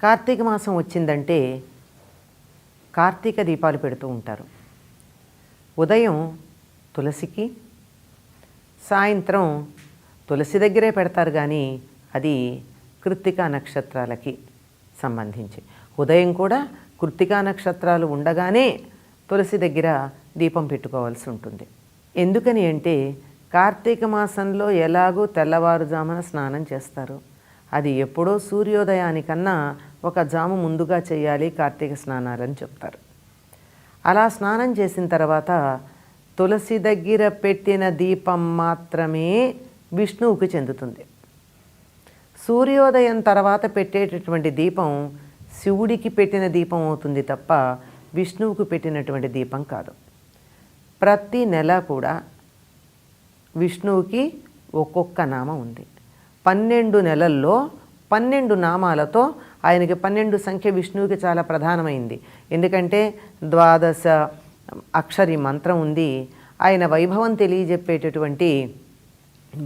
కార్తీక మాసం వచ్చిందంటే కార్తీక దీపాలు పెడుతూ ఉంటారు. ఉదయం తులసికి, సాయంత్రం తులసి దగ్గరే పెడతారు, కానీ అది కృత్తికా నక్షత్రాలకి సంబంధించి. ఉదయం కూడా కృత్తికా నక్షత్రాలు ఉండగానే తులసి దగ్గర దీపం పెట్టుకోవాల్సి ఉంటుంది. ఎందుకని అంటే కార్తీక మాసంలో ఎలాగూ తెల్లవారుజామున స్నానం చేస్తారు. అది ఎప్పుడో సూర్యోదయానికన్నా ఒక జాము ముందుగా చేయాలి కార్తీక స్నానాలని చెప్తారు. అలా స్నానం చేసిన తర్వాత తులసి దగ్గర పెట్టిన దీపం మాత్రమే విష్ణువుకి చెందుతుంది. సూర్యోదయం తర్వాత పెట్టేటటువంటి దీపం శివుడికి పెట్టిన దీపం అవుతుంది తప్ప విష్ణువుకు పెట్టినటువంటి దీపం కాదు. ప్రతి నెల కూడా విష్ణువుకి ఒక్కొక్క నామం ఉంది. 12 నెలల్లో 12 నామాలతో ఆయనకి 12 సంఖ్య విష్ణువుకి చాలా ప్రధానమైంది. ఎందుకంటే 12 అక్షరి మంత్రం ఉంది. ఆయన వైభవం తెలియజెప్పేటటువంటి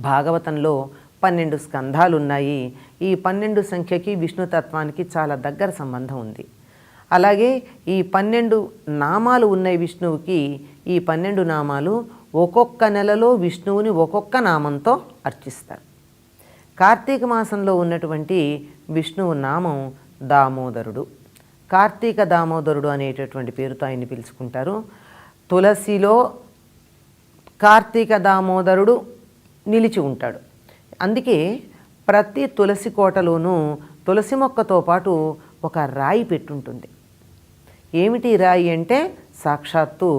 భాగవతంలో 12 స్కంధాలు ఉన్నాయి. ఈ 12 సంఖ్యకి విష్ణుతత్వానికి చాలా దగ్గర సంబంధం ఉంది. అలాగే ఈ 12 నామాలు ఉన్నాయి విష్ణువుకి. ఈ 12 నామాలు ఒక్కొక్క నెలలో విష్ణువుని ఒక్కొక్క నామంతో అర్చిస్తారు. కార్తీక మాసంలో ఉన్నటువంటి విష్ణువు నామం దామోదరుడు. కార్తీక దామోదరుడు అనేటటువంటి పేరుతో ఆయన్ని పిలుచుకుంటారు. తులసిలో కార్తీక దామోదరుడు నిలిచి ఉంటాడు. అందుకే ప్రతి తులసి కోటలోనూ తులసి మొక్కతో పాటు ఒక రాయి పెట్టుంటుంది. ఏమిటి రాయి అంటే సాక్షాత్తు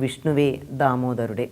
విష్ణువే, దామోదరుడే.